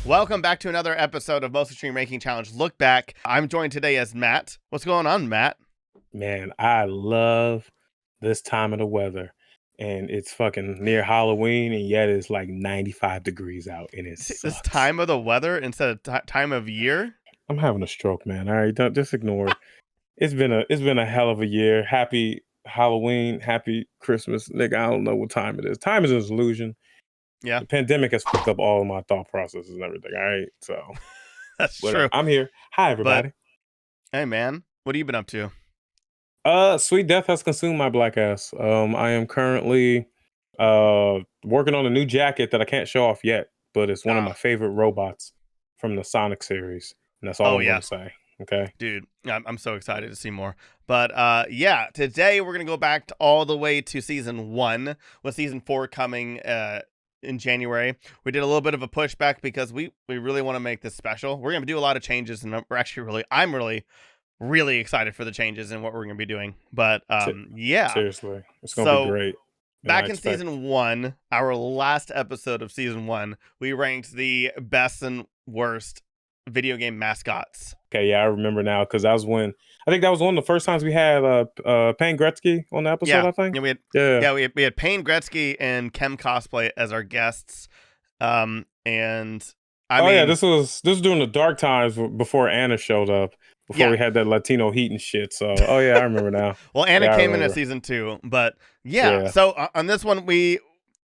Welcome back to another episode of Most Extreme Ranking Challenge Lookback. I'm joined today as Matt. What's going on, Matt? Man, I love this time of the weather. And it's fucking near Halloween, and yet it's like 95 degrees out, and it See, this sucks. time of the weather instead of time of year? I'm having a stroke, man. All right, don't just ignore it. It's been a hell of a year. Happy Halloween, happy Christmas. Nigga, I don't know what time it is. Time is an illusion. Yeah, The pandemic has fucked up all of my thought processes and everything. All right. So that's whatever. true. I'm here. Hi But, everybody. hey, man, what have you been up to? Sweet death has consumed my black ass. I am currently working on a new jacket that I can't show off yet, but it's one of my favorite robots from the Sonic series, and that's all Oh, I'm yeah. gonna say. Okay. Dude, I'm so excited to see more. But yeah, today we're going to go back all the way to season 1, with season 4 coming in January. We did a little bit of a pushback because we really want to make this special. We're going to do a lot of changes, and I'm really excited for the changes and what we're going to be doing. But yeah. Seriously, it's gonna be great. Back in season 1, our last episode of season 1, we ranked the best and worst video game mascots. Okay, yeah, I remember now because I think that was one of the first times we had Payne Gretzky on the episode. Yeah, I think. Yeah, we had Payne Gretzky and Chem Cosplay as our guests. And I mean, yeah, this was during the dark times before Anna showed up. Before we had that Latino heat and shit. So, oh yeah, I remember now. Well, Anna came in at season 2, but yeah. So on this one,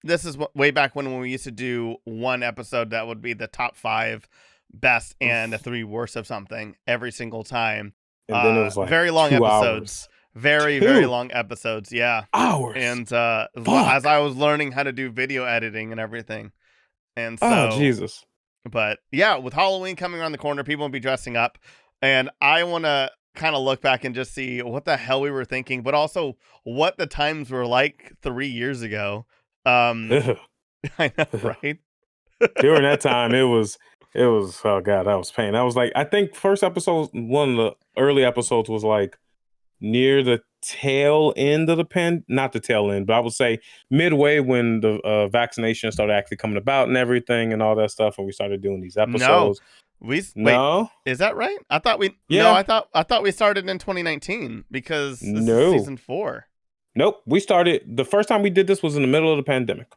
this is way back when we used to do one episode that would be the top 5 best and the 3 worst of something every single time. And then it was like very long episodes. Very long episodes. Yeah. Hours. And as I was learning how to do video editing and everything. And so, oh, Jesus. But yeah, with Halloween coming around the corner, people will be dressing up. And I want to kind of look back and just see what the hell we were thinking, but also what the times were like 3 years ago. I know, right? During that time, it was, oh God, that was pain. That was like, I think first episode, one of the early episodes was like near the tail end of the not the tail end, but I would say midway when the vaccination started actually coming about and everything and all that stuff. And we started doing these episodes. Wait, is that right? I thought I thought we started in 2019 because this is season 4. Nope. We started, the first time we did this was in the middle of the pandemic.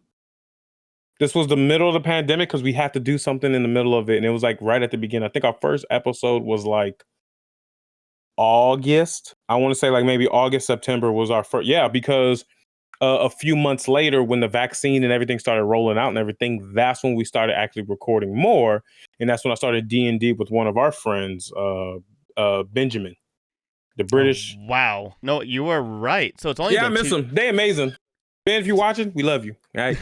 This was the middle of the pandemic because we had to do something in the middle of it. And it was like right at the beginning. I think our first episode was like August. I want to say like maybe August, September was our first. Yeah, because a few months later, when the vaccine and everything started rolling out and everything, that's when we started actually recording more. And that's when I started D&D with one of our friends, Benjamin, the British. Oh, wow. No, you were right. So it's only been I miss them. They amazing. Ben, if you're watching, we love you. All right.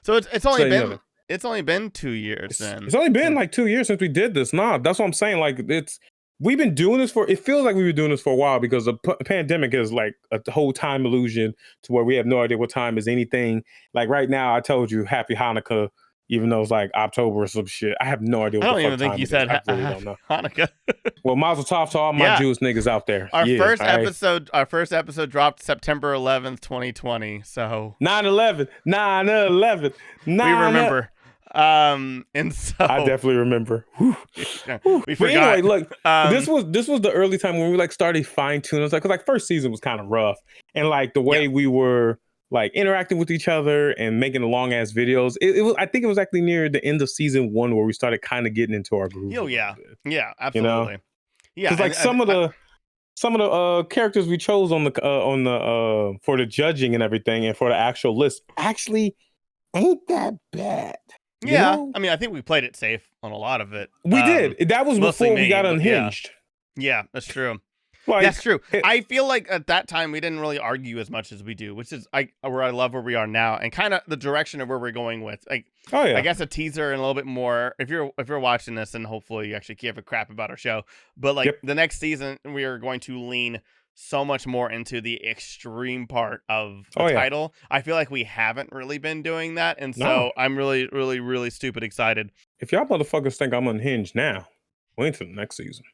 So it's only been 2 years then. It's only been like 2 years since we did this. Nah, that's what I'm saying. Like we've been doing this it feels like we've been doing this for a while because the pandemic is like a whole time illusion to where we have no idea what time is anything. Like right now, I told you Happy Hanukkah, even though it's like October or some shit. I have no idea what the fuck time it is. I don't even think you said Hanukkah. Well, Mazel Tov to all my Jewish niggas out there. Our first episode dropped September 11th, 2020. So 9/11. We remember. And so I definitely remember. We forgot. But anyway, look, this was the early time when we like started fine tuning. It's like, cause like first season was kind of rough, and like the way we were like interacting with each other and making the long ass videos. It was, I think it was actually near the end of season 1 where we started kind of getting into our groove. Oh yeah, absolutely. You know? Yeah, because like some of the characters we chose on the for the judging and everything, and for the actual list actually ain't that bad. Yeah, you know? I mean, I think we played it safe on a lot of it. We did. That was before we got unhinged. Yeah, that's true. Like, that's true. I feel like at that time we didn't really argue as much as we do, which is where I love where we are now and kind of the direction of where we're going with. Like, I guess a teaser and a little bit more. If you're watching this, and hopefully you actually give a crap about our show, but like the next season we are going to lean so much more into the extreme part of the title. I feel like we haven't really been doing that, and so I'm really, really, really stupid excited. If y'all motherfuckers think I'm unhinged now, wait until the next season.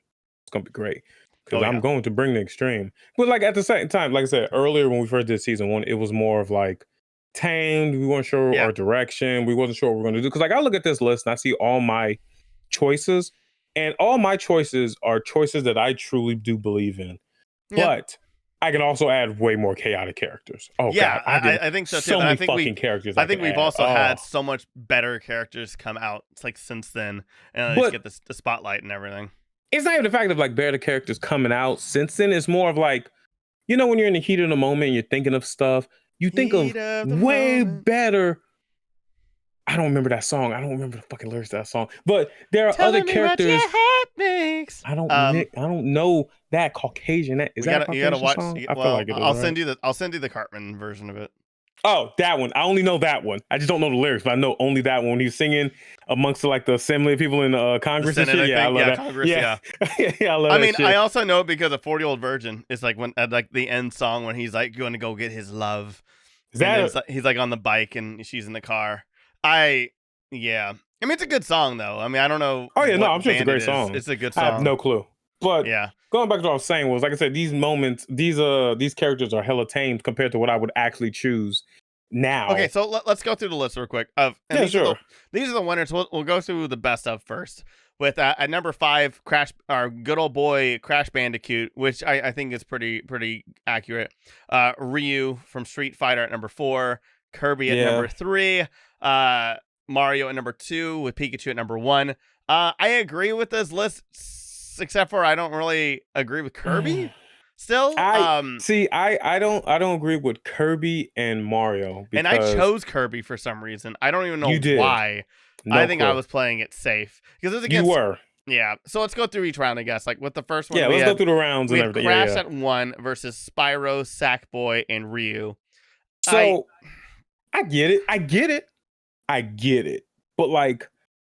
It's gonna be great. Because I'm going to bring the extreme. But like at the same time, like I said earlier when we first did season 1, it was more of like tamed. We weren't sure our direction. We wasn't sure what we we're going to do. Because like I look at this list and I see all my choices, and all my choices are choices that I truly do believe in. Yeah. But I can also add way more chaotic characters. Oh yeah, God, I think so too. So many fucking characters. I think we've also had so much better characters come out. It's like since then, and just get the spotlight and everything. It's not even the fact of like better characters coming out since then. It's more of like, you know, when you're in the heat of the moment and you're thinking of stuff, you think of way better. I don't remember that song. I don't remember the fucking lyrics to that song. But there are other characters. What your heart makes. I don't know that Caucasian. Is that a Caucasian song? I feel like it is. I'll send you the Cartman version of it. Oh, that one. I only know that one. I just don't know the lyrics, but I know only that one. He's singing amongst like the assembly of people in Congress and shit. Yeah, I love that. Congress, yeah, I love that. I mean, shit. I also know because a 40-Year-Old Virgin is like when at like the end song when he's like going to go get his love. He's like on the bike and she's in the car. I mean, it's a good song though. I mean, I don't know. Oh yeah, no, I'm sure it's a great song. It's a good song. I have no clue. But going back to what I was saying was, like I said, these moments, these characters are hella tamed compared to what I would actually choose now. Okay, so let's go through the list real quick. These are the winners. We'll go through the best of first. With at number 5, our good old boy Crash Bandicoot, which I think is pretty accurate. Ryu from Street Fighter at number 4. Kirby at number 3. Mario at number 2 with Pikachu at number 1. I agree with this list, except for I don't really agree with Kirby. Still, I don't agree with Kirby and Mario. And I chose Kirby for some reason. I don't even know why. No I think clue. I was playing it safe because it was against. You were. Yeah. So let's go through each round, I guess. Like with the first one. Yeah, let's go through the rounds and everything. Crash at 1 versus Spyro, Sackboy, and Ryu. So I get it. But like,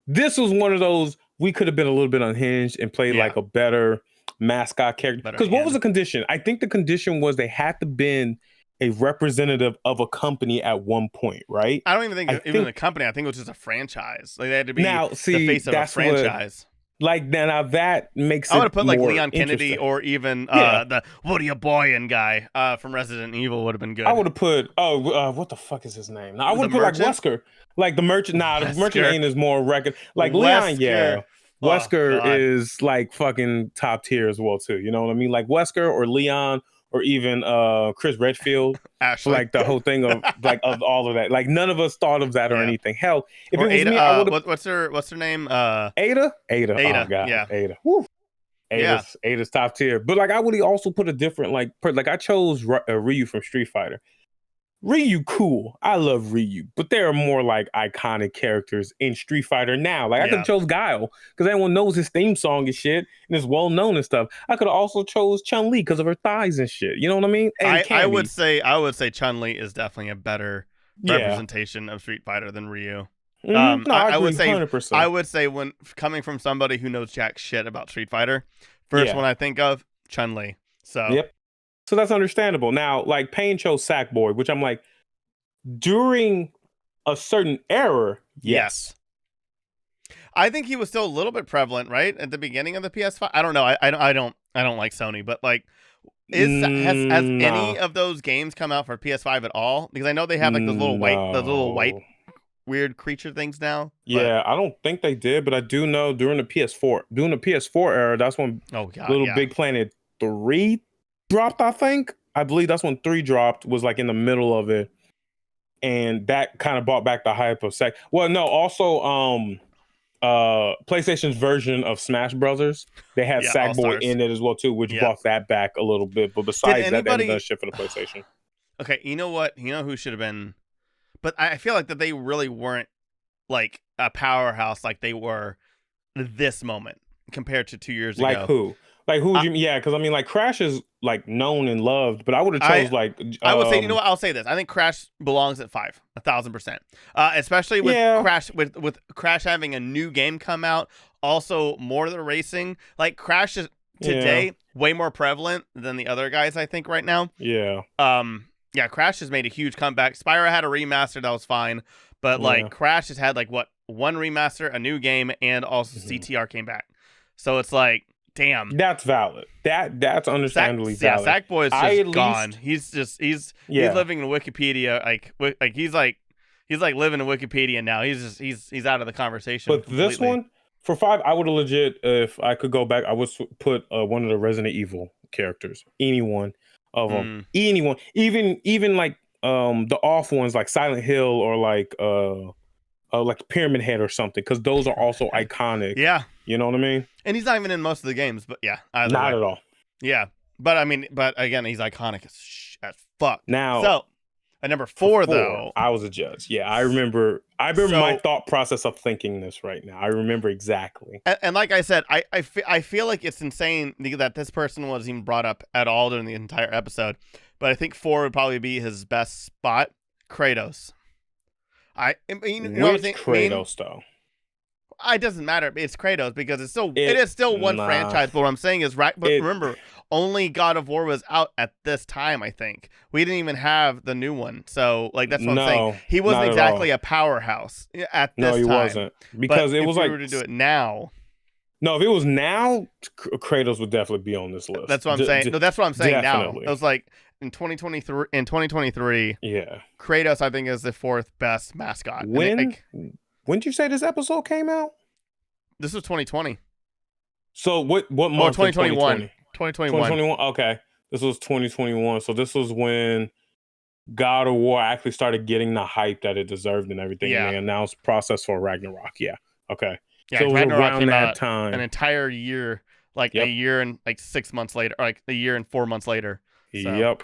this was one of those we could have been a little bit unhinged and played like a better mascot character. Because what was the condition? I think the condition was they had to been a representative of a company at one point, right? I don't even think even the company. I think it was just a franchise. Like they had to be the face of a franchise. Now that makes it. I would have put like Leon Kennedy or even the Woody Boyan guy from Resident Evil would have been good. I would have put what the fuck is his name? I would have put like Wesker, like the merchant. The merchant name is more record. Like Leon, Wesker is like fucking top tier as well too. You know what I mean? Like Wesker or Leon or even Chris Redfield. Ashley. Like the whole thing of like of all of that. Like none of us thought of that or anything. Hell, if or it was Ada, me, I would have. What's her name? Ada. Oh god, Ada. Woo. Ada's top tier. But like I would also put a different like I chose Ryu from Street Fighter. Ryu cool. I love Ryu, but there are more like iconic characters in Street Fighter now. Like I could have chose Guile because everyone knows his theme song and shit, and it's well known and stuff. I could have also chose Chun-Li because of her thighs and shit. You know what I mean? And I would say Chun-Li is definitely a better representation of Street Fighter than Ryu. No, I would say 100%. I would say when coming from somebody who knows jack shit about Street Fighter, first one I think of Chun-Li. So So that's understandable. Now, like Payne chose Sackboy, which I'm like, during a certain era, yes. I think he was still a little bit prevalent, right, at the beginning of the PS5. I don't know. I don't like Sony, but like, has any of those games come out for PS5 at all? Because I know they have like those little white weird creature things now. Yeah, I don't think they did, but I do know during the PS4 era, that's when Big Planet 3 dropped. I believe that's when 3 dropped, was like in the middle of it, and that kind of brought back the hype of also PlayStation's version of Smash Brothers, they had Sackboy in it as well too, which brought that back a little bit. But besides that, they haven't done shit for the PlayStation. Okay, you know what? You know who should have been, but I feel like that they really weren't like a powerhouse like they were this moment compared to 2 years ago. Like who? Like who would you? Yeah, because I mean, like Crash is like known and loved, but I would have chose I would say, you know what? I'll say this. I think Crash belongs at 5, 1,000%. Especially with Crash, with Crash having a new game come out. Also, more of the racing. Like Crash is today way more prevalent than the other guys. I think right now. Yeah. Crash has made a huge comeback. Spyro had a remaster that was fine, but like Crash has had like one remaster, a new game, and also CTR came back. So it's like damn. That's valid. That's understandably valid. Yeah, Sackboy is just gone. He's living in Wikipedia. He's like living in Wikipedia now. He's out of the conversation. But completely. This one for 5, I would have legit, if I could go back, I would put one of the Resident Evil characters. Any one of them. Anyone. Even like the off ones like Silent Hill or like Pyramid Head or something, because those are also iconic. Yeah. You know what I mean? And he's not even in most of the games, but yeah. Not at all. Yeah. But I mean, again, he's iconic as fuck. Now, so at number 4, though, I was a judge. Yeah, I remember my thought process of thinking this right now. I remember exactly. And like I said, I feel like it's insane that this person was even brought up at all during the entire episode. But I think 4 would probably be his best spot. Kratos. Kratos though? It doesn't matter. It's Kratos because it is still one franchise. But what I'm saying is, right? But remember, only God of War was out at this time. I think we didn't even have the new one. So like that's what I'm saying. He wasn't exactly a powerhouse at this time. No, he wasn't, because but it was if like we were to do it now. No, if it was now, Kratos would definitely be on this list. That's what I'm saying. No, that's what I'm saying definitely. Now. It was like in 2023. Yeah, Kratos, I think, is the 4th best mascot. When did you say this episode came out? This was 2020. So what month? 2021. 2021. Okay, this was 2021. So this was when God of War actually started getting the hype that it deserved and everything. Yeah. And they announced process for Ragnarok. Yeah. Okay. Yeah, so it was Ragnarok around that time. An entire year, like a year and like 6 months later, or like a year and 4 months later. So. Yep.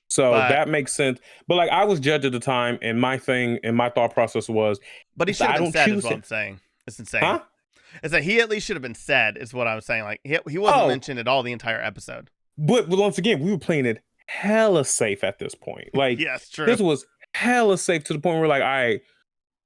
So that makes sense. But like I was judge at the time, and my thing and my thought process was, but he should have been said. Is what I'm saying. It's insane. Huh? It's that he at least should have been said. Is what I was saying. Like he wasn't mentioned at all the entire episode. But once again, we were playing it hella safe at this point. Like yes, true. This was hella safe to the point where we're like, all right,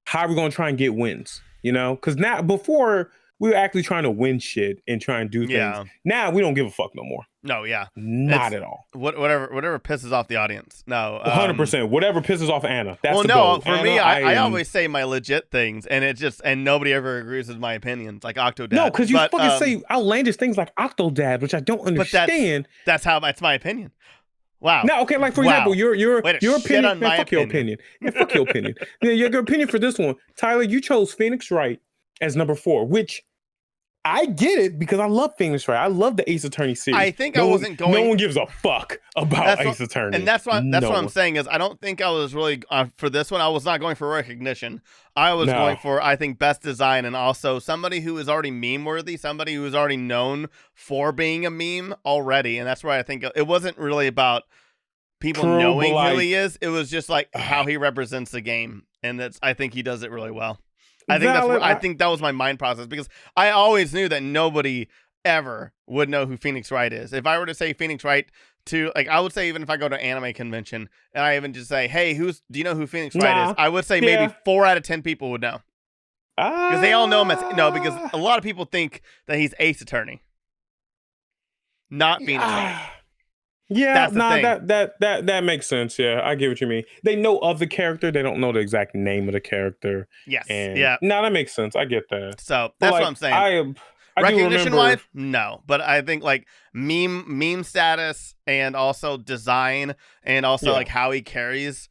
how are we gonna try and get wins? You know, because now before we were actually trying to win shit and try and do things. Yeah. Now we don't give a fuck no more. No, yeah, not at all. Whatever pisses off the audience. No, 100%. Whatever pisses off Anna. That's the goal. For Anna, me, I always say my legit things, and nobody ever agrees with my opinions. Like Octodad. No, because you fucking say outlandish things like Octodad, which I don't understand. That's my opinion. Wow. No, okay, like for example, your opinion. Man, fuck your opinion. Yeah, fuck your opinion. Yeah, your opinion for this one, Tyler. You chose Phoenix Wright as number 4, which I get it because I love Phoenix Wright. I love the Ace Attorney series. I think I wasn't going. No one gives a fuck about Ace Attorney, and that's what I'm saying is I don't think I was really for this one. I was not going for recognition. I was going for best design and also somebody who is already meme worthy, somebody who is already known for being a meme already, and that's why I think it wasn't really about people knowing who he is. It was just like how he represents the game, and I think he does it really well. I think that was my mind process because I always knew that nobody ever would know who Phoenix Wright is. If I were to say Phoenix Wright to I would say even if I go to anime convention and I even just say, hey, do you know who Phoenix Wright is? I would say maybe 4 out of 10 people would know because they all know him because a lot of people think that he's Ace Attorney, not Phoenix Wright. Yeah, that makes sense. Yeah, I get what you mean. They know of the character, they don't know the exact name of the character. Yes, no, that makes sense. I get that. So that's what I'm saying. Recognition wise, no, but I think like meme status and also design and also like how he carries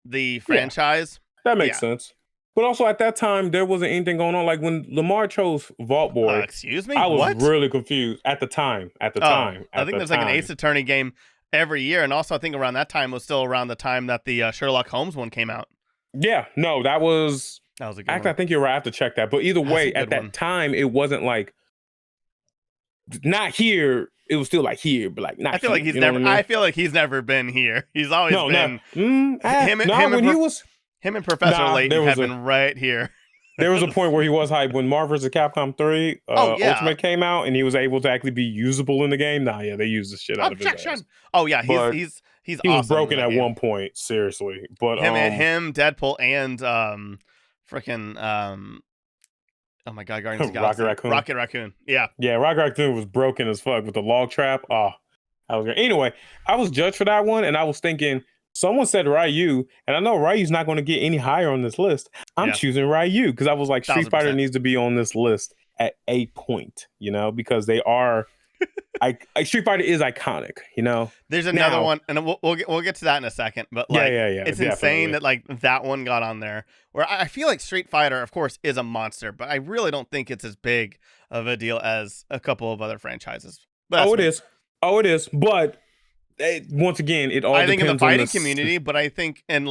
the franchise. That makes sense. But also at that time, there wasn't anything going on. Like when Lamar chose Vault Boy, excuse me, I was really confused at the time. I think there's like an Ace Attorney game every year, and also I think around that time was still around the time that the Sherlock Holmes one came out. Yeah, no, that was a good one. I think you're right. I have to check that. But either way, at that time, it wasn't like not here. It was still like here, but like not. I feel like he's never. I feel like he's never been here. He's always been Him and Professor Layton have been right here. There was a point where he was hyped when Marvel vs. Capcom 3 Ultimate came out and he was able to actually be usable in the game. They used the shit out of his ass. Oh yeah, he's he awesome was broken at one point, seriously. But him, Deadpool, and freaking oh my god, Guardians of the Galaxy. Rocket Raccoon. Yeah, Rocket Raccoon was broken as fuck with the log trap. I was great. Anyway, I was judged for that one, and I was thinking. Someone said Ryu, and I know Ryu's not going to get any higher on this list. I'm choosing Ryu because I was like, Street 1,000%. Fighter needs to be on this list at a point, because they are. Street Fighter is iconic, There's another one, and we'll get to that in a second. But it's definitely insane that that one got on there. Where I feel like Street Fighter, of course, is a monster, but I really don't think it's as big of a deal as a couple of other franchises. It is. But once again, it all. I think in the fighting community, but I think in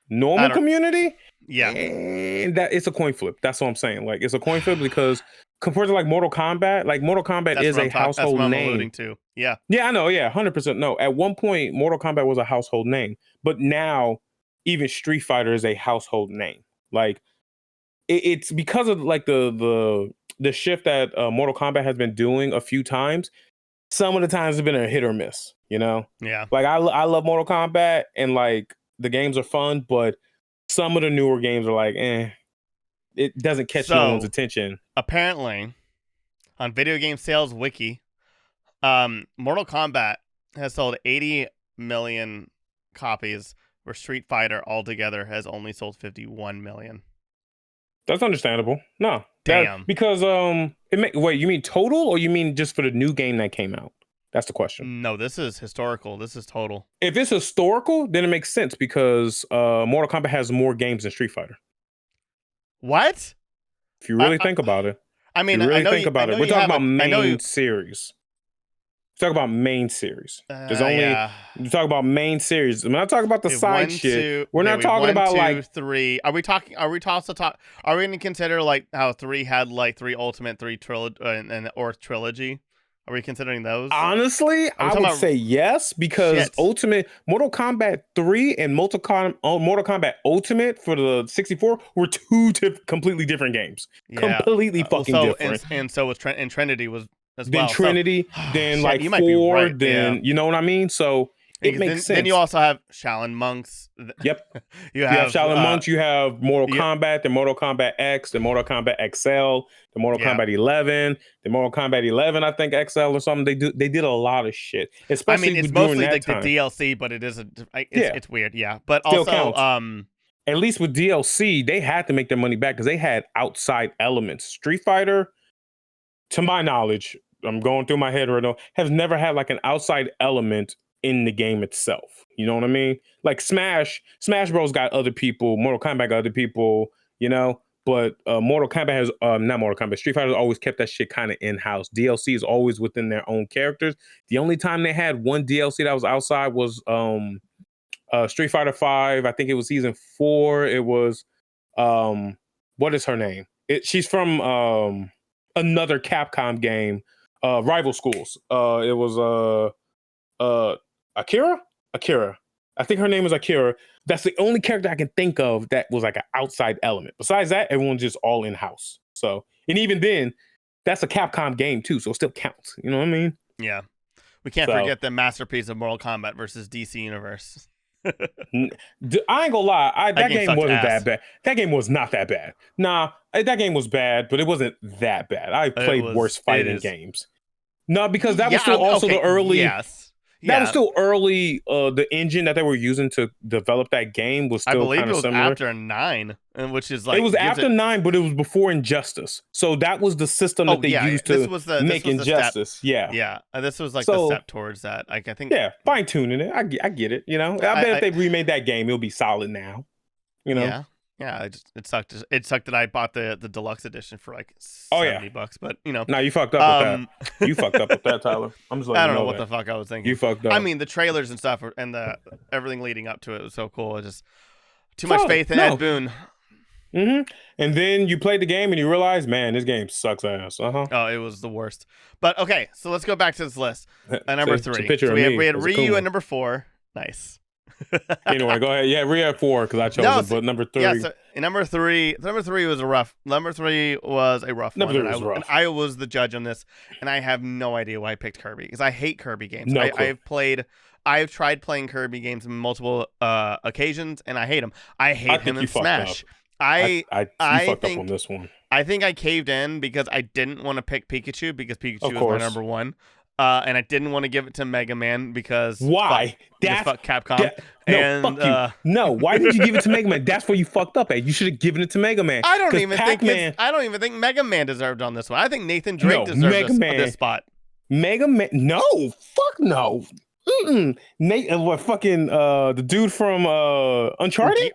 normal community, that it's a coin flip. That's what I'm saying. It's a coin flip because. Compared to Mortal Kombat, Mortal Kombat is a household name. I'm alluding to. Yeah. Yeah, I know. Yeah, 100%. No, at one point, Mortal Kombat was a household name, but now even Street Fighter is a household name. It's because of the shift that Mortal Kombat has been doing a few times. Some of the times it's been a hit or miss. Yeah. I love Mortal Kombat and the games are fun, but some of the newer games are it doesn't catch no one's attention. Apparently, on Video Game Sales Wiki, Mortal Kombat has sold 80 million copies, where Street Fighter altogether has only sold 51 million. That's understandable. No. Damn. Because, wait, you mean total or you mean just for the new game that came out? That's the question. No, this is historical. This is total. If it's historical, then it makes sense because Mortal Kombat has more games than Street Fighter. What? If you really think about it. I mean, we're talking about main series. Talk about main series. There's only you talk about main series. When I talk about the side shit, we're not talking about 3. Are we going to consider how 3 had 3 Ultimate, 3 trilogy, or trilogy? Are we considering those? Honestly, I would say yes, because Ultimate Mortal Kombat 3 and Mortal Kombat Ultimate for the 64 were two completely different games. Yeah. Completely fucking different. And so was Trinity was as well. Then Trinity, then 4, right, then you know what I mean? So it makes sense. Then you also have Shaolin Monks. Yep. You have Shaolin Monks, you have Mortal Kombat, the Mortal Kombat X, the Mortal Kombat XL, the Mortal Kombat 11, the Mortal Kombat 11, I think XL or something. They did a lot of shit. Especially it's mostly the DLC, but it is it's weird, But still also counts. At least with DLC, they had to make their money back because they had outside elements. Street Fighter, to my knowledge, I'm going through my head right now, has never had an outside element in the game itself. You know what I mean? Smash Bros got other people, Mortal Kombat got other people, but Mortal Kombat has not Mortal Kombat, Street Fighter has always kept that shit kind of in-house. DLC is always within their own characters. The only time they had one DLC that was outside was Street Fighter 5. I think it was season 4. It was what is her name? She's from another Capcom game, Rival Schools. It was Akira. I think her name is Akira. That's the only character I can think of that was an outside element. Besides that, everyone's just all in-house. So, and even then, that's a Capcom game too, so it still counts. You know what I mean? Yeah. We can't forget the masterpiece of Mortal Kombat versus DC Universe. I ain't gonna lie, that game wasn't that bad. That game was not that bad. Nah, that game was bad, but it wasn't that bad. I played worse fighting games. No, because that was still also the early. Yes. That was still early. The engine that they were using to develop that game was still kind of similar. I believe it was after 9, which is it was after 9, but it was before Injustice. So that was the system that they used to make Injustice. Yeah. This was the step towards that. I think. Yeah, fine tuning it. I get it. I bet if they remade that game, it'll be solid now. Yeah, it sucked. It sucked that I bought the deluxe edition for $70, but No, you fucked up with that. You fucked up with that, Tyler. I'm just letting I don't you know what the fuck I was thinking. You fucked up. I mean, the trailers and stuff and the everything leading up to it was so cool. Just too much faith in Ed Boon. Mm-hmm. And then you played the game and you realize, man, this game sucks ass. Oh, it was the worst. But okay, so let's go back to this list. Number 3. So we had Ryu at number 4. Nice. Anyway, go ahead. Yeah, Ryu at 4 because I chose it, but number 3. Yeah, so number 3 was a rough. Number 3 was a rough one. And I was the judge on this, and I have no idea why I picked Kirby because I hate Kirby games. I've tried playing Kirby games on multiple occasions, and I hate them. I hate him in Smash. I fucked up on this one. I think I caved in because I didn't want to pick Pikachu because Pikachu was my number 1. and I didn't want to give it to Mega Man because why? Fuck Capcom. Fuck you. No, why did you give it to Mega Man? That's where you fucked up at. You should have given it to Mega Man. I don't even think Mega Man deserved on this one. I think Nathan Drake deserves this spot. Mega Man, no, fuck no. Nate, what fucking the dude from Uncharted,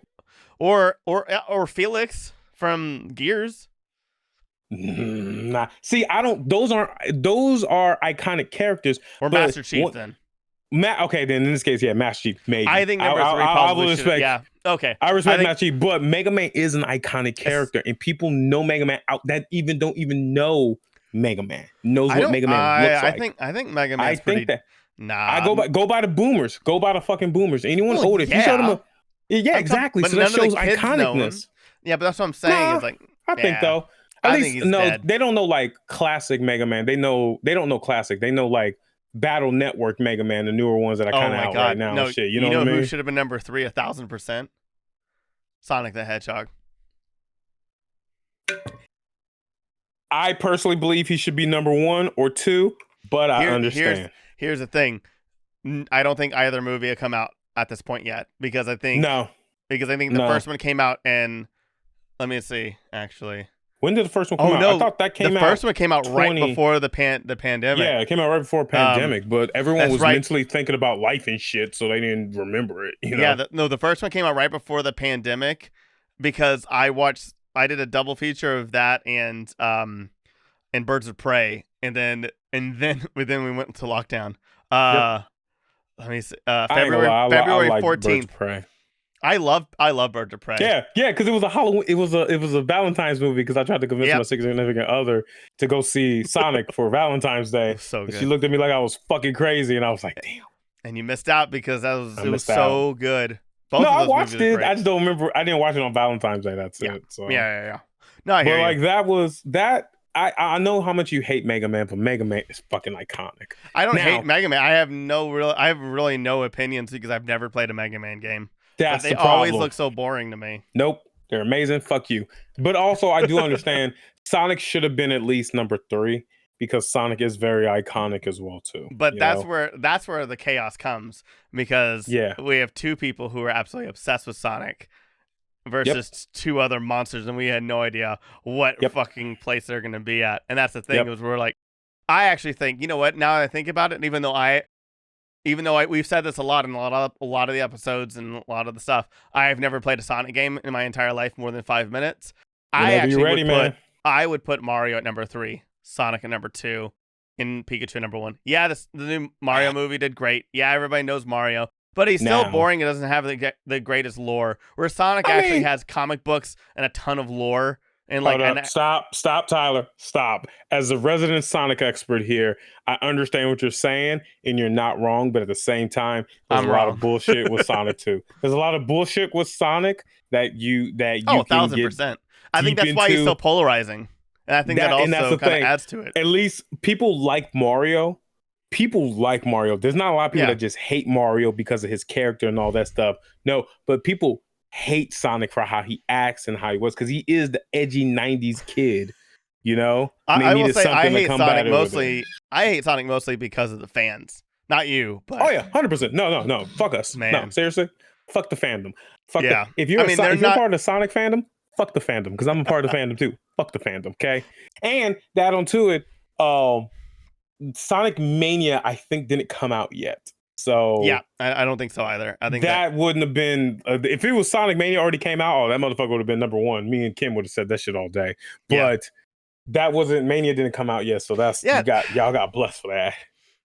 or Felix from Gears. Nah, see, I don't. Those are iconic characters. Or Master Chief then. Okay, then in this case, yeah, Master Chief. Maybe I think number 3 probably respect. Yeah, okay. I respect Master Chief, but Mega Man is an iconic character, and people know Mega Man out that don't even know Mega Man knows what Mega Man looks like. I think Mega Man. Nah. I go by the boomers. Go by the fucking boomers. Anyone older, if you show them exactly. So that shows iconicness. Yeah, but that's what I'm saying. Is like I think though. At least they don't know like classic Mega Man. They don't know classic. They know like Battle Network Mega Man, the newer ones that are kind of out right now. Shit, you know what I mean? Who should have been number 3 1,000%? Sonic the Hedgehog. I personally believe he should be number 1 or 2, but I understand. Here's the thing. I don't think either movie will come out at this point yet because I think the first one came out and let me see actually. When did the first one come out? No, I thought that came out. The first one came out right before the pandemic. Yeah, it came out right before pandemic, but everyone was mentally thinking about life and shit, so they didn't remember it. You know? Yeah, the first one came out right before the pandemic because I did a double feature of that and Birds of Prey, and then we went to lockdown. Let me see. February 14th. I love Birds of Prey. Yeah, because it was a Halloween. It was a Valentine's movie because I tried to convince my significant other to go see Sonic for Valentine's Day. So good. She looked at me like I was fucking crazy, and I was like, "Damn!" And you missed out because it was so good. I watched it. I just don't remember. I didn't watch it on Valentine's Day. That's it. So yeah. No, I hear you. Like that was that. I know how much you hate Mega Man, but Mega Man is fucking iconic. I don't hate Mega Man. I have really no opinions because I've never played a Mega Man game. That's they always look so boring to me. Nope, they're amazing. Fuck you. But also, I do understand Sonic should have been at least number 3 because Sonic is very iconic as well too. But that's where the chaos comes because we have 2 people who are absolutely obsessed with Sonic versus 2 other monsters, and we had no idea what fucking place they're going to be at. And that's the thing is we're like, I actually think, you know what? Now that I think about it, and even though we've said this a lot in a lot of the episodes and a lot of the stuff, I've never played a Sonic game in my entire life more than 5 minutes. I would put Mario at number 3, Sonic at number 2, and Pikachu at number 1. Yeah, the new Mario movie did great. Yeah, everybody knows Mario, but he's still boring. It doesn't have the greatest lore. Where Sonic actually has comic books and a ton of lore. And stop, Tyler, stop. As a resident Sonic expert here, I understand what you're saying, and you're not wrong. But at the same time, there's a lot of bullshit with Sonic too. There's a lot of bullshit with Sonic that you 1,000%. I think that's why he's so polarizing, and I think that also kind of adds to it. At least people like Mario. People like Mario. There's not a lot of people that just hate Mario because of his character and all that stuff. No, but people hate Sonic for how he acts and how he was because he is the edgy 90s kid, you know. I will say I hate Sonic mostly. I hate Sonic mostly because of the fans, not you. But 100%. No, fuck us, man. No, seriously, fuck the fandom. Fuck if you're if you're part of the Sonic fandom, fuck the fandom because I'm a part of the fandom too. Fuck the fandom, okay? And to add on to it, Sonic Mania I think didn't come out yet. So I don't think so either. I think that wouldn't have been if it was Sonic Mania already came out. Oh, that motherfucker would have been number 1. Me and Kim would have said that shit all day. But that wasn't Mania didn't come out yet. So that's y'all got blessed for that.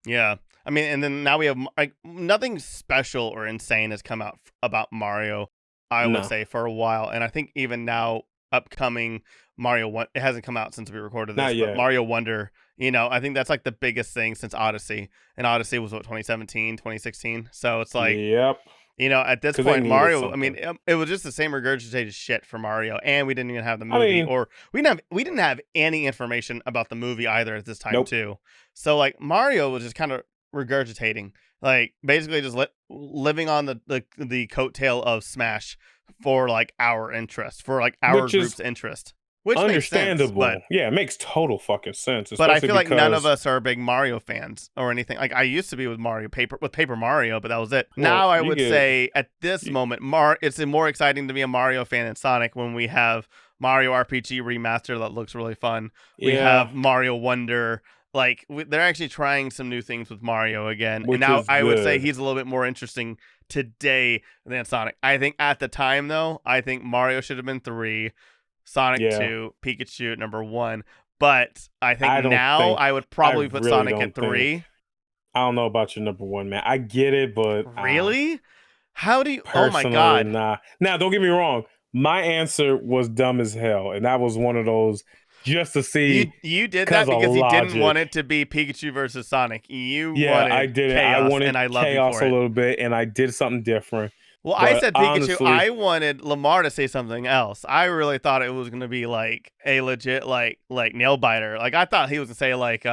Yeah, I mean, and then now we have like nothing special or insane has come out about Mario. I would say for a while, and I think even now upcoming Mario it hasn't come out since we recorded this. But Mario Wonder. You know, I think that's like the biggest thing since Odyssey. And Odyssey was 2017, 2016. So it's like, you know, at this point, Mario, I mean, it was just the same regurgitated shit for Mario. And we didn't even have the movie we didn't have any information about the movie either at this time too. So like Mario was just kind of regurgitating, like basically just living on the coattail of Smash for like our interest, for like our group's interest. Which understandable. Makes sense, yeah, it makes total fucking sense. But I feel like none of us are big Mario fans or anything. Like I used to be with Paper Mario, but that was it. Well, now I would say at this moment, it's more exciting to be a Mario fan than Sonic when we have Mario RPG Remaster that looks really fun. We have Mario Wonder. Like they're actually trying some new things with Mario again, and now I would say he's a little bit more interesting today than Sonic. I think at the time though, I think Mario should have been 3. Sonic 2, Pikachu at number 1. But I think I would probably put Sonic at 3. I don't know about your number 1, man. I get it, but really? How do you? Oh my god! Nah. Now, don't get me wrong. My answer was dumb as hell, and that was one of those just to see. You did that because you didn't want it to be Pikachu versus Sonic. Wanted I did it. Chaos, I wanted and I love chaos a little bit, and I did something different. Well, but I said Pikachu. Honestly, I wanted Lamar to say something else. I really thought it was gonna be like a legit like nail biter. Like I thought he was gonna say like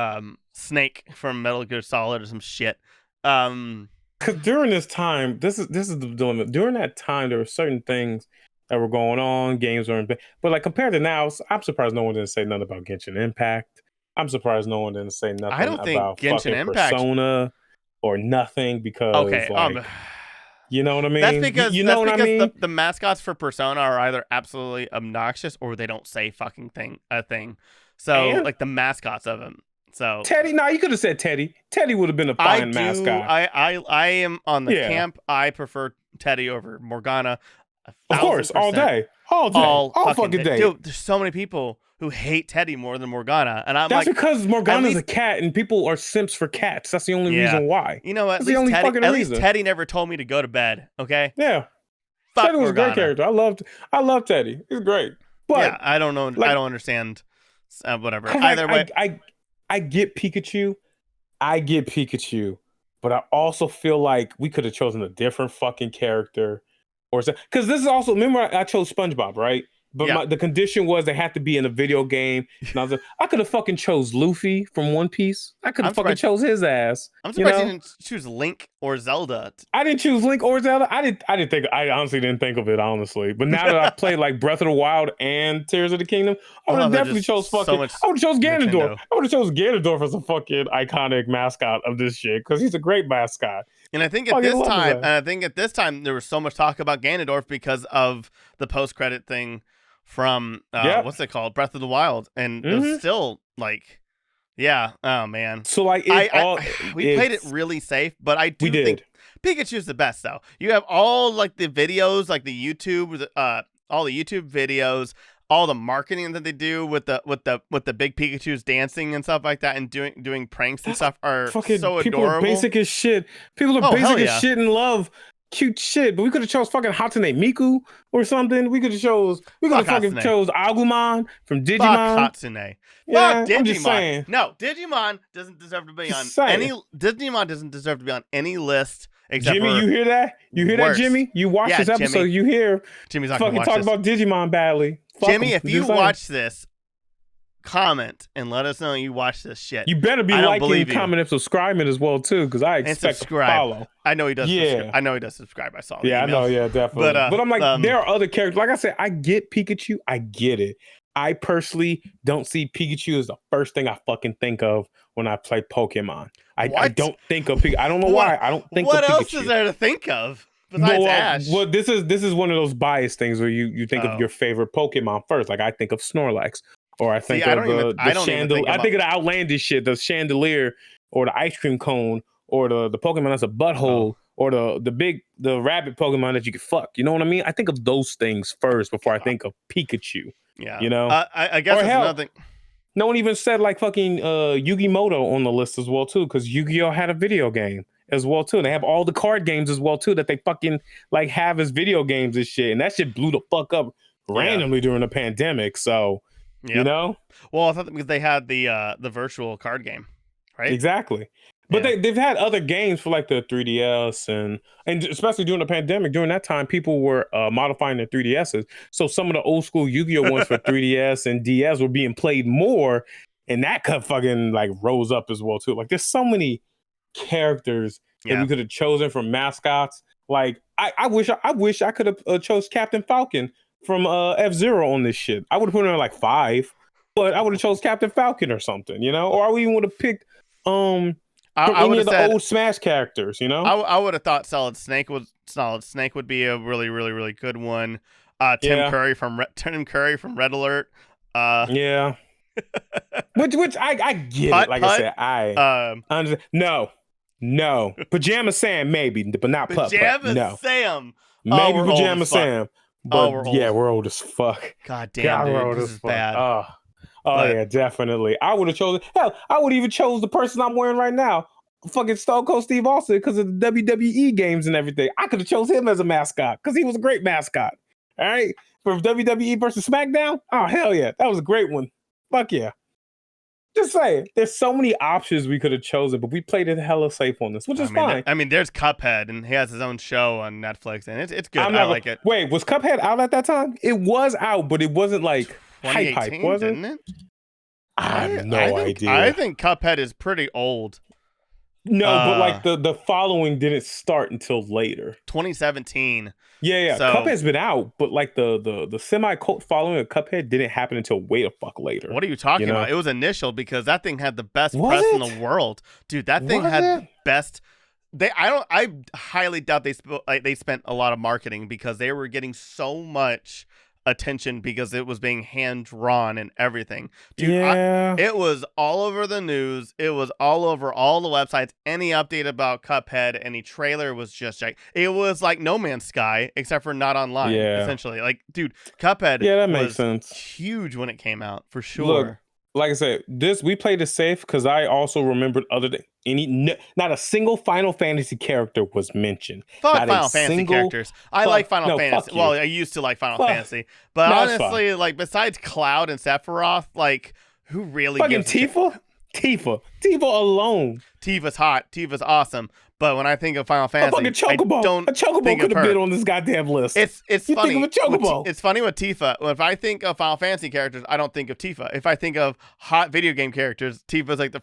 Snake from Metal Gear Solid or some shit. Because during this time, this is the dilemma. During that time, there were certain things that were going on. Games were in, but like compared to now, I'm surprised no one didn't say nothing about Genshin Impact. I'm surprised no one didn't say nothing I don't think about Genshin fucking Impact Persona or nothing because you know what I mean? That's because the mascots for Persona are either absolutely obnoxious or they don't say fucking a thing. So like the mascots of them. So Teddy, you could have said Teddy. Teddy would have been a fine mascot. I am on the camp. I prefer Teddy over Morgana. Of course, all day, all fucking day. Dude, there's so many people who hate Teddy more than Morgana, and that's because Morgana's a cat, and people are simps for cats. That's the only reason why. You know what? At least Teddy never told me to go to bed. Okay. Yeah. Fuck Teddy was Morgana. a great character. I love Teddy. He's great. But I don't know. I don't understand. Whatever. Either way, I get Pikachu. But I also feel like we could have chosen a different fucking character, because this is also, remember I chose SpongeBob, right? But the condition was they had to be in a video game. And I was like, I could have fucking chose Luffy from One Piece. I could have fucking chose his ass. I'm surprised you didn't choose Link or Zelda. I didn't choose Link or Zelda. I honestly didn't think of it, honestly. But now that I played like Breath of the Wild and Tears of the Kingdom, I would have definitely chose fucking. I would have chose Ganondorf. I would have chose Ganondorf as a fucking iconic mascot of this shit because he's a great mascot. And I think at this time, there was so much talk about Ganondorf because of the post-credit thing from what's it called, Breath of the Wild, and it was still like, oh man. So like, we played it really safe, but I do think Pikachu's the best though. You have all like the videos, like the YouTube, all the YouTube videos, all the marketing that they do with the big Pikachu's dancing and stuff like that, and doing pranks and stuff are fucking so people adorable. Are basic as shit. People are basic as shit and love cute shit, but we could have chose fucking Hatsune Miku or something. We could have chose Agumon from Digimon. Fuck Hatsune. Fuck Digimon. I'm just saying. No, Digimon doesn't deserve to be on any. Digimon doesn't deserve to be on any list. Except Jimmy, you hear that? You hear that, Jimmy? You watch this episode, Jimmy. You hear Jimmy's not fucking talk about Digimon badly. Jimmy, if you watch this, comment and let us know you watch this shit. You better be liking, commenting, and subscribing as well too, because I expect to follow. I know he does. Yeah, I know he does subscribe. I saw. I know. Yeah, definitely. But I'm like, there are other characters. Like I said, I get Pikachu. I get it. I personally don't see Pikachu as the first thing I fucking think of when I play Pokemon. I don't think of Pikachu. I don't know why. I don't think of Pikachu. What else is there to think of besides Ash? Well, this is one of those biased things where you think of your favorite Pokemon first. Like I think of Snorlax. Or I think of the chandelier. I think of the outlandish shit, the chandelier, or the ice cream cone, or the Pokemon that's a butthole, or the rabbit Pokemon that you can fuck. You know what I mean? I think of those things first before I think of Pikachu. Yeah, you know. I guess it's nothing. No one even said like fucking Yu-Gi-Moto on the list as well too, because Yu-Gi-Oh had a video game as well too. And they have all the card games as well too that they fucking like have as video games and shit. And that shit blew the fuck up randomly during the pandemic. So. Yep. You know? Well, I thought because they had the virtual card game, right? Exactly. But they've had other games for like the 3DS and especially during the pandemic. During that time, people were modifying their 3DSs. So some of the old school Yu-Gi-Oh ones for 3DS and DS were being played more, and that fucking like rose up as well too. Like there's so many characters that we could have chosen from mascots. Like I wish I could have chose Captain Falcon F-Zero on this shit. I would have put her like 5, but I would have chose Captain Falcon or something, you know, or I would even would have picked from any of the old Smash characters, you know. I would have thought Solid Snake would be a really, really, really good one. Tim Curry from Red Alert. Yeah. which I get it. Like I said, I understand. No. Pajama Sam maybe, but not Putt. No. Sam. Maybe Pajama Sam. But we're old as fuck. God damn, dude, this is bad. Yeah, definitely. I would have chosen. Hell, I would even chose the person I'm wearing right now. Fucking Stone Cold Steve Austin, because of the WWE games and everything. I could have chose him as a mascot because he was a great mascot. All right, for WWE versus SmackDown. Oh hell yeah, that was a great one. Fuck yeah. Just saying, there's so many options we could have chosen, but we played it hella safe on this, which is fine. There's Cuphead, and he has his own show on Netflix, and it's good. I like it. Wait, was Cuphead out at that time? It was out, but it wasn't like hype, wasn't it? I have no idea. I think Cuphead is pretty old. No, but like the following didn't start until later. 2017. Yeah. So, Cuphead's been out, but like the semi-cult following of Cuphead didn't happen until way the fuck later. What are you talking about? It was initial because that thing had the best press in the world. Dude, that thing had the best. I highly doubt they spent a lot of marketing because they were getting so much attention because it was being hand drawn and everything. Dude, it was all over the news. It was all over all the websites. Any update about Cuphead, any trailer was just like, it was like No Man's Sky, except for not online, essentially. Like, dude, Cuphead that makes sense. Huge when it came out, for sure. Look, like I said, we played it safe because I also remembered not a single Final Fantasy character was mentioned. Fuck Final Fantasy characters. I like Final Fantasy. Well, I used to like Final Fantasy, but honestly, like besides Cloud and Sephiroth, like who really fucking gives Tifa? Tifa alone. Tifa's hot. Tifa's awesome. But when I think of Final Fantasy, a chocobo could have been on this goddamn list. It's funny. It's funny with Tifa. If I think of Final Fantasy characters, I don't think of Tifa. If I think of hot video game characters, Tifa's like the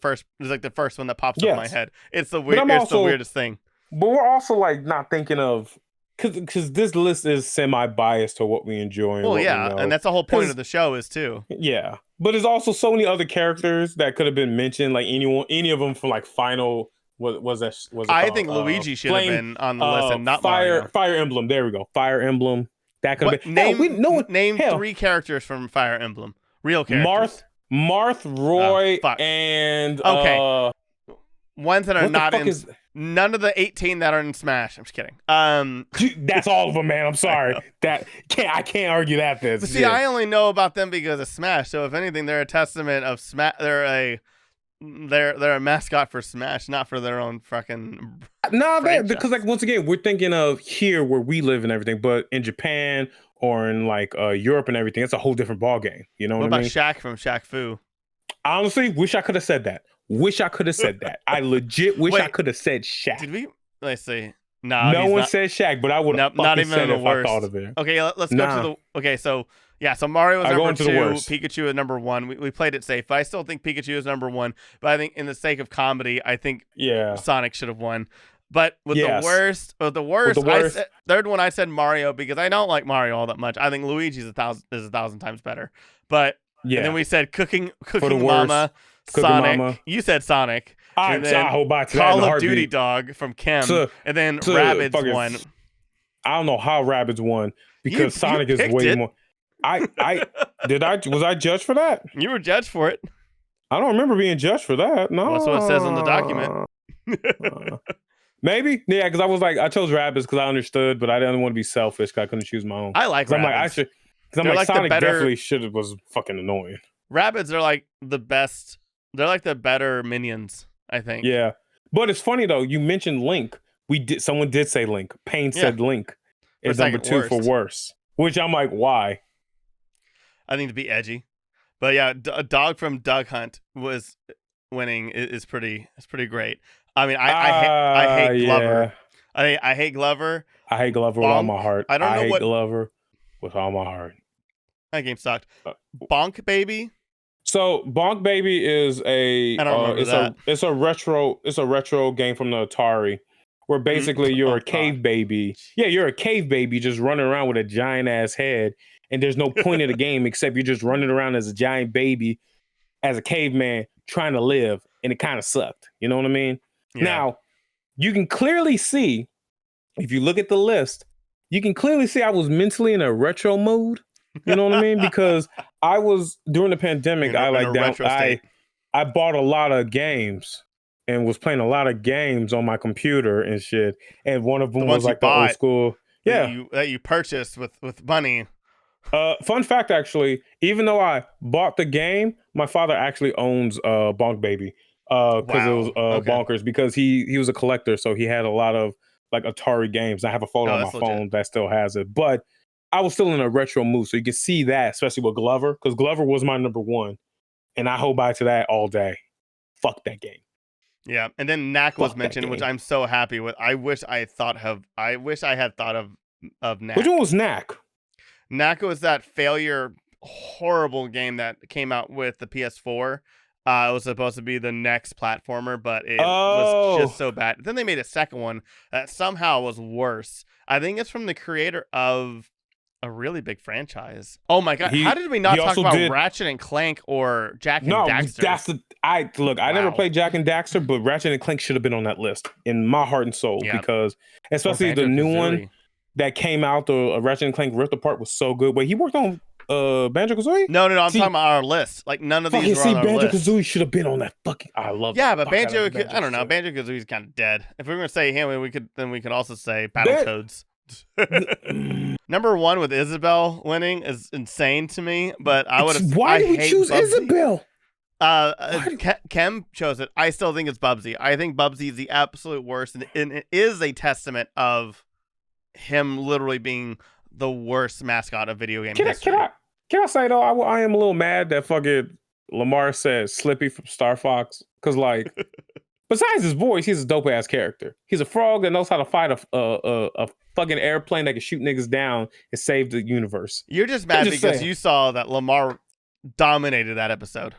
first one that pops up in my head. It's the weirdest thing. But we're also like not thinking of because this list is semi-biased to what we enjoy. Well, yeah, and that's the whole point of the show is too. Yeah, but there's also so many other characters that could have been mentioned, like any of them from like Final. I think Luigi should have been on the list and not Mario. Fire Emblem. There we go. Fire Emblem. That could have been. Name 3 characters from Fire Emblem. Real characters. Marth, Roy, and okay. Ones that are not in. None of the 18 that are in Smash. I'm just kidding. That's all of them, man. I'm sorry. I can't argue that. See, I only know about them because of Smash. So if anything, they're a testament of Smash. They're a mascot for Smash, not for their own fucking. No, because like once again, we're thinking of here where we live and everything, but in Japan or in like Europe and everything, it's a whole different ball game. You know what I mean? What about Shaq from Shaq Fu? Honestly, wish I could have said that. I legit wish I could have said Shaq. Did we? Let's see. No one said Shaq, but I would have not even said it if I thought of it. Okay, let's go to the. Okay, so. Yeah, so Mario is number 2, Pikachu is number 1. We played it safe, but I still think Pikachu is number 1. But I think in the sake of comedy, I think Sonic should have won. But the worst, third one I said Mario because I don't like Mario all that much. I think Luigi's a thousand times better. But and then we said Cooking Mama, Sonic. Mama. You said Sonic. And then Call of Duty Dog from Kim. And then Rabbids won. I don't know how Rabbids won because Sonic is way more. Was I judged for that? You were judged for it. I don't remember being judged for that. No, that's what it says on the document. Maybe, yeah, because I chose Rabbids because I understood, but I didn't want to be selfish because I couldn't choose my own. I like Rabbids. Sonic definitely was fucking annoying. Rabbids are like the best. They're like the better minions, I think. Yeah, but it's funny though. You mentioned Link. Someone did say Link. Payne said Link is number 2 for worst. Which I'm like, why? I think to be edgy, but yeah, a dog from Dog Hunt was winning is pretty great. I mean, I hate Glover. I hate Glover. I hate Glover with all my heart. I hate Glover with all my heart. That game sucked. Bonk Baby. So Bonk Baby is it's a retro game from the Atari where basically you're a cave baby. Yeah, you're a cave baby just running around with a giant ass head. and there's no point of the game except you're just running around as a giant baby, as a caveman trying to live, and it kind of sucked. You know what I mean? Yeah. Now, you can clearly see, if you look at the list, you can clearly see I was mentally in a retro mode. You know what I mean? Because I was, during the pandemic, I bought a lot of games and was playing a lot of games on my computer and shit. And one of them was like the old school. Yeah. That you purchased with money. Fun fact, actually, even though I bought the game, my father actually owns Bonk Baby. Because it was bonkers, because he was a collector, so he had a lot of like Atari games. I have a photo on my phone that still has it. But I was still in a retro mood, so you can see that, especially with Glover, because Glover was my number one. And I hold by to that all day. Fuck that game. Yeah, and then Knack was mentioned, which I'm so happy with. I wish I had thought of Knack. Which one was Knack? Knack was that failure, horrible game that came out with the PS4. It was supposed to be the next platformer, but it was just so bad. Then they made a second one that somehow was worse. I think it's from the creator of a really big franchise. Oh my god! How did we not talk about Ratchet and Clank or Jak and Daxter? I never played Jak and Daxter, but Ratchet and Clank should have been on that list in my heart and soul, because especially the new one that came out, the Ratchet and Clank Rift Apart, was so good. Wait, he worked on Banjo-Kazooie? No. I'm talking about our list. Like, none of these were on our list. Banjo-Kazooie should have been on that fucking. I love. Yeah, but Banjo. I don't know. Banjo-Kazooie's kind of dead. If we were gonna say him, we could also say Battletoads. Number one with Isabelle winning is insane to me, but I would have. Why did we choose Isabelle? Kem chose it. I still think it's Bubsy. I think Bubsy is the absolute worst, and it is a testament of him literally being the worst mascot of video game history. Can I say though, I am a little mad that fucking Lamar said Slippy from Star Fox, because like, besides his voice, he's a dope ass character. He's a frog that knows how to fight a fucking airplane that can shoot niggas down and save the universe. You're just mad because you saw that Lamar dominated that episode.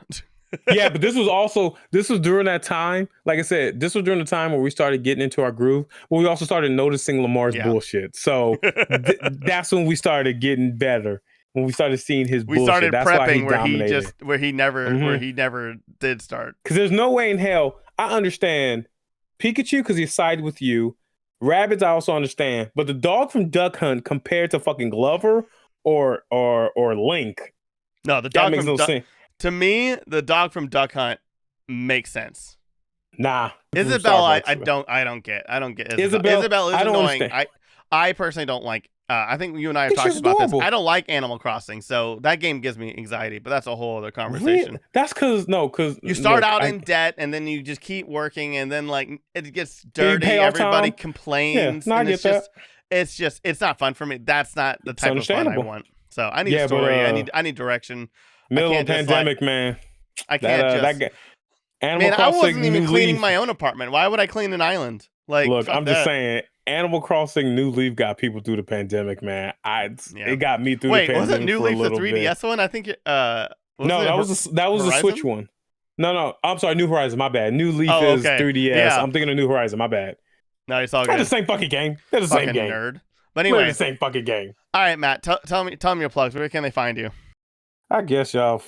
Yeah, but this was during that time. Like I said, this was during the time where we started getting into our groove, but we also started noticing Lamar's bullshit. So that's when we started getting better. When we started seeing his bullshit. We started that's prepping where he never did start. Because there's no way in hell. I understand Pikachu because he sided with you. Rabbits I also understand, but the dog from Duck Hunt compared to fucking Glover or Link. No, the dog makes no sense. To me, the dog from Duck Hunt makes sense. Nah, Isabelle, I don't get Isabelle. Isabelle is annoying. I personally don't like. I think you and I have talked about this. I don't like Animal Crossing, so that game gives me anxiety. But that's a whole other conversation. Really? That's because you start out in debt, and then you just keep working, and then like it gets dirty. Everybody complains. Yeah, I get that. It's not fun for me. That's not the type of fun I want. So I need a story. I need direction. Middle of pandemic, man. I can't Animal Crossing. I wasn't even cleaning my own apartment. Why would I clean an island? Like, look, I'm just saying. Animal Crossing New Leaf got people through the pandemic, man. It got me through the pandemic. Wait, wasn't New Leaf the 3DS one? I think that was the Switch one. No, I'm sorry, New Horizon. My bad. New Leaf is 3DS. Yeah. I'm thinking of New Horizon. My bad. No, it's all good. They're the same fucking game. They're the same game. Nerd. But anyway, they're the same fucking game. All right, Matt. Tell me your plugs. Where can they find you? I guess y'all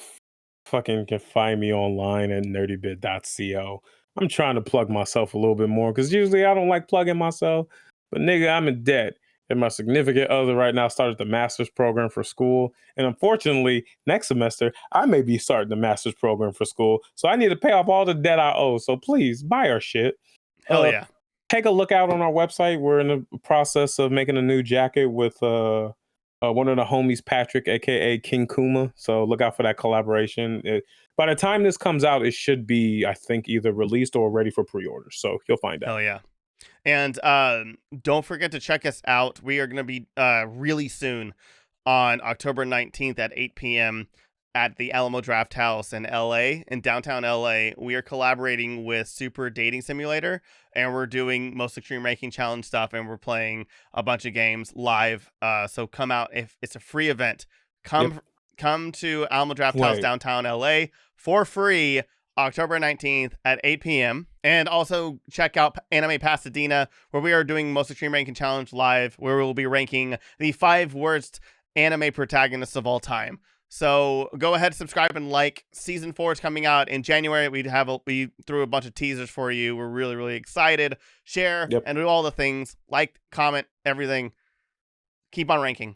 fucking can find me online at nerdybit.co. I'm trying to plug myself a little bit more because usually I don't like plugging myself. But nigga, I'm in debt. And my significant other right now started the master's program for school. And unfortunately, next semester, I may be starting the master's program for school. So I need to pay off all the debt I owe. So please, buy our shit. Hell yeah. Take a look out on our website. We're in the process of making a new jacket with one of the homies, Patrick, a.k.a. King Kuma. So look out for that collaboration. By the time this comes out, it should be, I think, either released or ready for pre-order. So you'll find out. Hell yeah. And don't forget to check us out. We are going to be really soon on October 19th at 8 p.m. at the Alamo Draft House in LA, in downtown LA. We are collaborating with Super Dating Simulator, and we're doing Most Extreme Ranking Challenge stuff, and we're playing a bunch of games live. So come out. If it's a free event, come to Alamo Draft House downtown LA for free October 19th at 8 p.m. And also check out Anime Pasadena, where we are doing Most Extreme Ranking Challenge live, where we will be ranking the 5 worst anime protagonists of all time. So go ahead, subscribe, and like. Season 4 is coming out in January. We threw a bunch of teasers for you. We're really, really excited. Share and do all the things. Like, comment, everything. Keep on ranking.